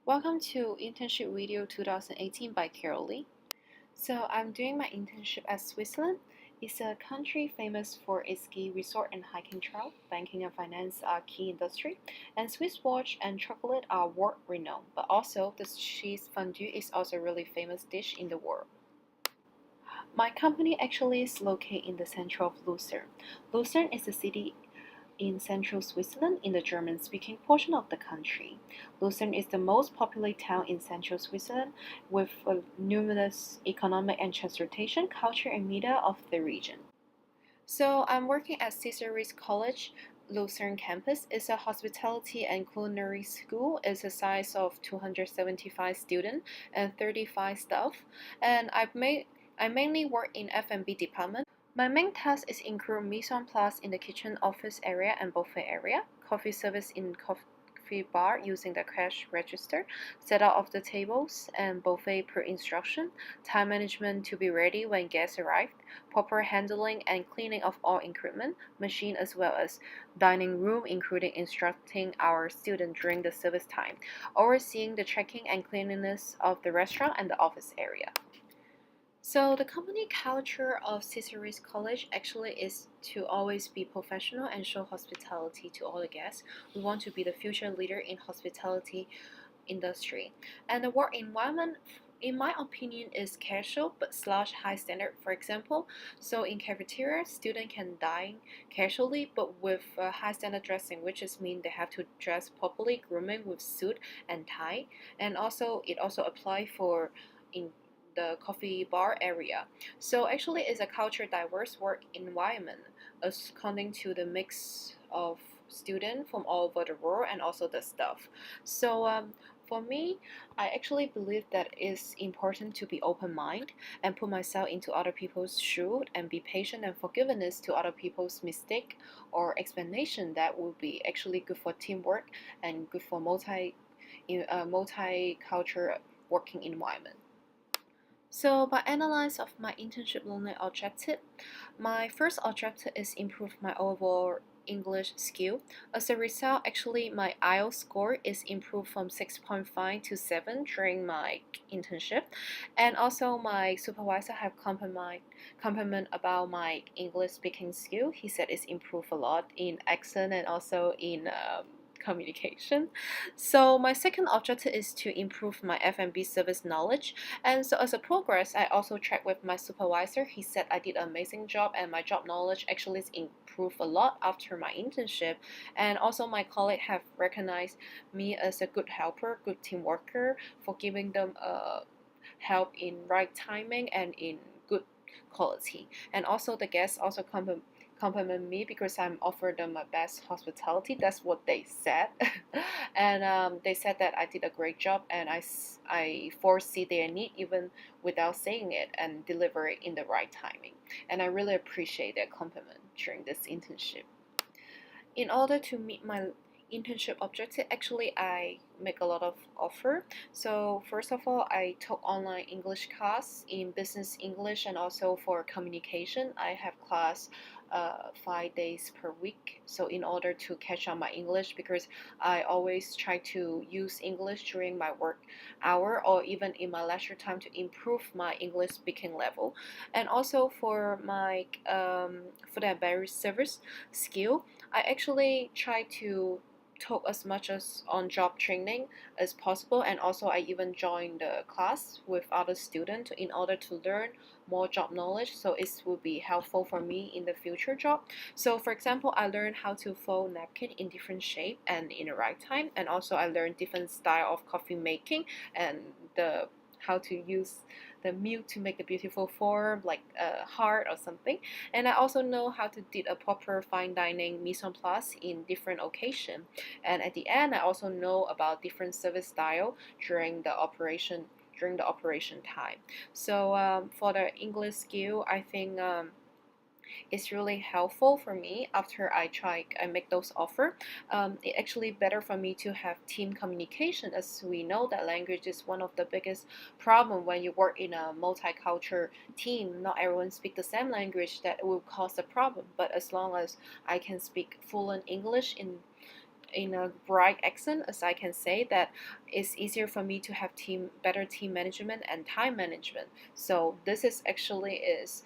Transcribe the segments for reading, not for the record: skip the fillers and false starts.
Welcome to Internship Video 2018 by Carol Lee. So I'm doing my internship at Switzerland. It's a country famous for its ski resort and hiking trail. Banking and finance are key industry, and Swiss watch and chocolate are world renowned. But also, the cheese fondue is also a really famous dish in the world. My company actually is located in the center of Lucerne. Lucerne is a city in central Switzerland in the German-speaking portion of the country. Lucerne is the most populous town in central Switzerland with numerous economic and transportation, culture, and media of the region. So I'm working at Ciceres College. Lucerne campus is a hospitality and culinary school. It's a size of 275 students and 35 staff. And I mainly work in F&B department. My main task is include mise en place in the kitchen, office area, and buffet area, coffee service in coffee bar using the cash register, setup of the tables and buffet per instruction, time management to be ready when guests arrive, proper handling and cleaning of all equipment, machine as well as dining room, including instructing our students during the service time, overseeing the checking and cleanliness of the restaurant and the office area. So the company culture of Ciceres College actually is to always be professional and show hospitality to all the guests. We want to be the future leader in hospitality industry. And the work environment, in my opinion, is casual but slash high standard. For example, so in cafeteria, students can dine casually but with high standard dressing, which is mean they have to dress properly, grooming with suit and tie. And also it also apply for in the coffee bar area. So actually it's a culture diverse work environment according to the mix of students from all over the world and also the staff. So for me, I actually believe that it's important to be open-minded and put myself into other people's shoes and be patient and forgiveness to other people's mistake or explanation. That will be actually good for teamwork and good for multicultural working environment. So by analysis of my internship learning objective, my first objective is improve my overall English skill. As a result, actually my IELTS score is improved from 6.5 to 7 during my internship. And also my supervisor have compliment about my English speaking skill. He said it's improved a lot in accent and also in communication. So my second objective is to improve my F&B service knowledge. And so as a progress, I also checked with my supervisor. He said I did an amazing job and my job knowledge actually is improved a lot after my internship. And also my colleagues have recognized me as a good helper, good team worker for giving them help in right timing and in good quality. And also the guests also compliment me because I'm offered them my best hospitality. That's what they said. And they said that I did a great job and I foresee their need even without saying it and deliver it in the right timing. And I really appreciate their compliment during this internship. In order to meet my internship objective, actually I make a lot of offer. So first of all, I took online English class in business English and also for communication. I have class 5 days per week. So in order to catch on my English, because I always try to use English during my work hour or even in my leisure time to improve my English speaking level. And also for my food and beverage service skill, I actually try to talk as much as on job training as possible, and also I even joined the class with other students in order to learn more job knowledge, so it will be helpful for me in the future job. So for example, I learned how to fold napkin in different shape and in the right time, and also I learned different style of coffee making and the how to use the milk to make a beautiful form like a heart or something. And I also know how to do a proper fine dining mise en place in different occasion. And at the end, I also know about different service style during the operation time. So for the English skill, I think it's really helpful for me after I make those offer. It actually better for me to have team communication, as we know that language is one of the biggest problem when you work in a multicultural team. Not everyone speak the same language, that will cause a problem. But as long as I can speak fluent English in a bright accent as I can say that it's easier for me to have better team management and time management. So this is actually is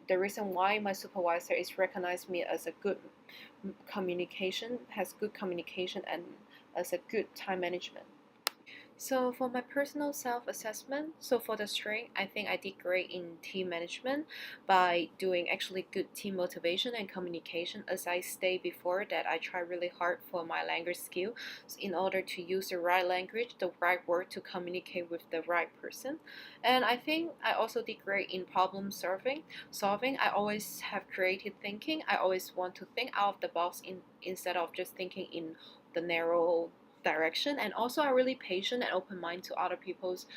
the reason why my supervisor is recognized me as a good communication, has good communication and as a good time management. So for my personal self-assessment, so for the strength, I think I did great in team management by doing actually good team motivation and communication. As I stated before, that I try really hard for my language skill in order to use the right language, the right word to communicate with the right person. And I think I also did great in problem solving. I always have creative thinking. I always want to think out of the box instead of just thinking in the narrow direction. And also I'm really patient and open mind to other people's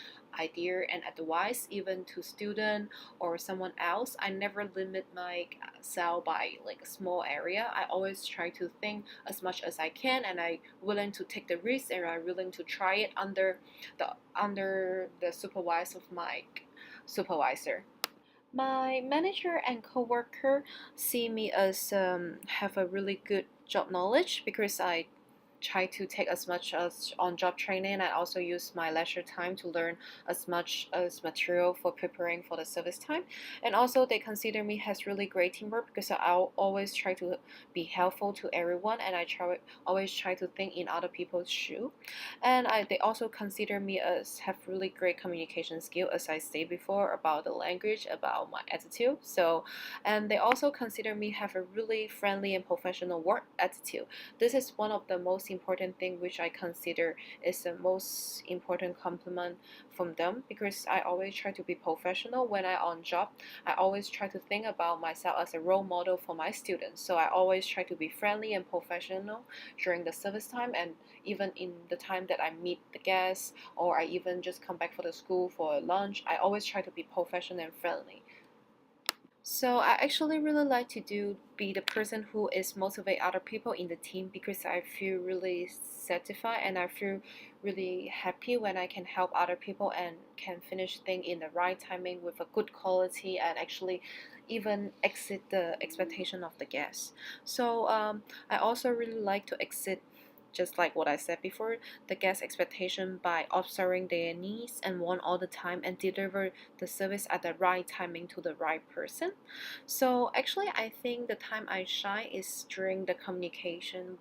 idea and advice, even to student or someone else. I never limit myself by like a small area. I always try to think as much as I can, and I willing to take the risk, and I willing to try it under the supervise of my supervisor. My manager and coworker see me as have a really good job knowledge because I try to take as much as on job training. I also use my leisure time to learn as much as material for preparing for the service time. And also they consider me as really great teamwork because I always try to be helpful to everyone, and always try to think in other people's shoe. And they also consider me as have really great communication skill, as I said before, about the language, about my attitude. So and they also consider me have a really friendly and professional work attitude. This is one of the most important thing which I consider is the most important compliment from them, because I always try to be professional when I on job. I always try to think about myself as a role model for my students. So I always try to be friendly and professional during the service time, and even in the time that I meet the guests, or I even just come back for the school for lunch. I always try to be professional and friendly. So I actually really like to be the person who is motivate other people in the team, because I feel really satisfied and I feel really happy when I can help other people and can finish thing in the right timing with a good quality, and actually even exceed the expectation of the guests. So I also really like to exceed, just like what I said before, the guest expectation by observing their needs and want all the time, and deliver the service at the right timing to the right person. So actually I think the time I shine is during the communication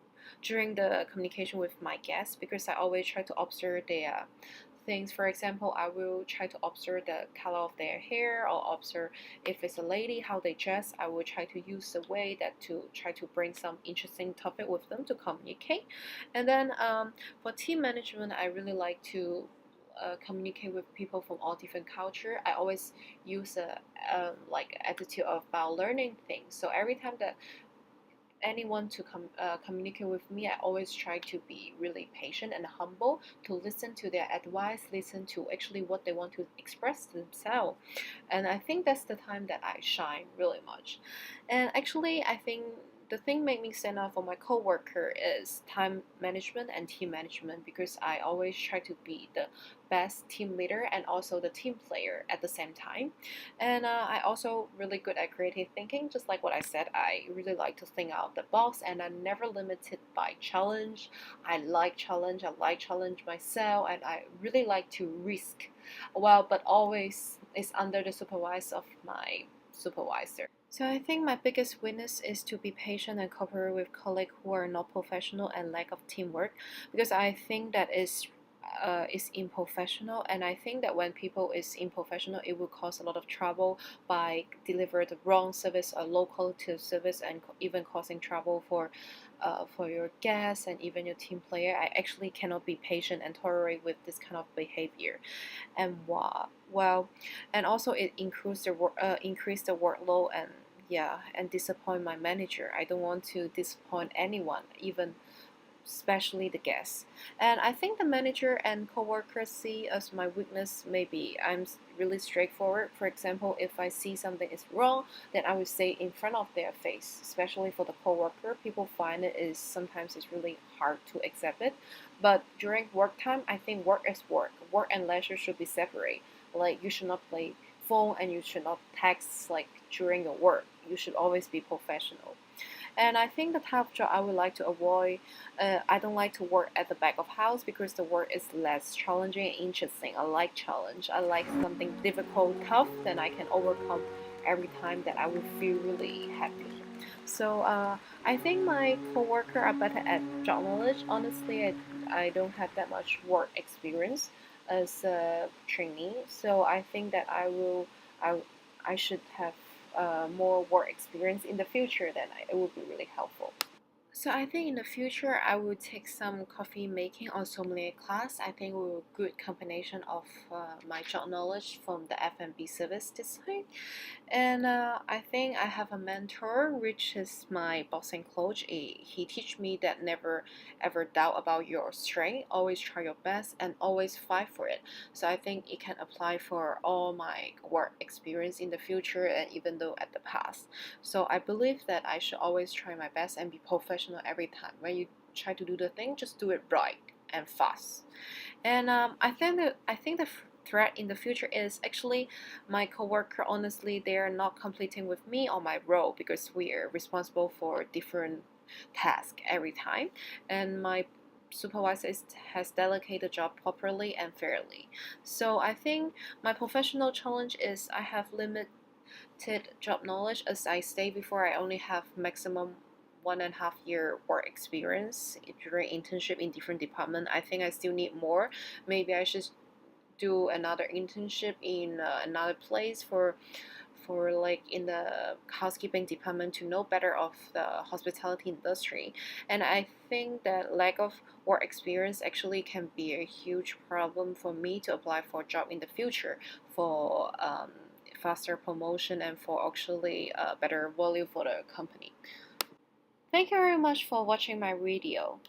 with my guests, because I always try to observe their things. For example, I will try to observe the color of their hair, or observe if it's a lady how they dress. I will try to use a way that to try to bring some interesting topic with them to communicate. And then for team management, I really like to communicate with people from all different culture. I always use a like attitude about learning things. So every time that anyone to communicate with me, I always try to be really patient and humble to listen to their advice, listen to actually what they want to express themselves. And I think that's the time that I shine really much. And actually, I think the thing make me stand out for my coworker is time management and team management, because I always try to be the best team leader and also the team player at the same time. And I also really good at creative thinking, just like what I said. I really like to think out the box, and I'm never limited by challenge. I like challenge. I like challenge myself, and I really like to risk. Well, but always is under the supervise of my supervisor. So I think my biggest weakness is to be patient and cooperate with colleagues who are not professional and lack of teamwork, because I think that is unprofessional, and I think that when people is unprofessional, it will cause a lot of trouble by deliver the wrong service or low quality service, and even causing trouble for your guests and even your team player. I actually cannot be patient and tolerate with this kind of behavior. And well, and also it increase the workload, and yeah, and disappoint my manager. I don't want to disappoint anyone, even especially the guests. And I think the manager and coworkers see as my weakness. Maybe I'm really straightforward. For example, if I see something is wrong, then I will say in front of their face. Especially for the coworker, people find it is sometimes it's really hard to accept it. But during work time, I think work is work. Work and leisure should be separate. Like you should not play phone, and you should not text like during your work. You should always be professional. And I think the type of job I would like to avoid, I don't like to work at the back of house because the work is less challenging and interesting. I like challenge. I like something difficult, tough, that I can overcome every time, that I will feel really happy. So I think my coworker are better at job knowledge. Honestly, I don't have that much work experience as a trainee, so I think that I I should have more work experience in the future. Then it would be really helpful. So I think in the future I will take some coffee making or sommelier class. I think will a good combination of my job knowledge from the F&B service this side. And I think I have a mentor, which is my boxing coach. He teach me that never ever doubt about your strength, always try your best, and always fight for it. So I think it can apply for all my work experience in the future and even though at the past. So I believe that I should always try my best and be professional every time. When you try to do the thing, just do it right and fast. And I think the threat in the future is actually my coworker. Honestly, they are not completing with me on my role because we are responsible for different tasks every time, and my supervisor has delegated the job properly and fairly. So I think my professional challenge is I have limited job knowledge. As I stated before, I only have maximum 1.5 year work experience during internship in different department. I think I still need more. Maybe I should do another internship in another place for like in the housekeeping department to know better of the hospitality industry. And I think that lack of work experience actually can be a huge problem for me to apply for a job in the future for faster promotion and for actually better value for the company. Thank you very much for watching my video.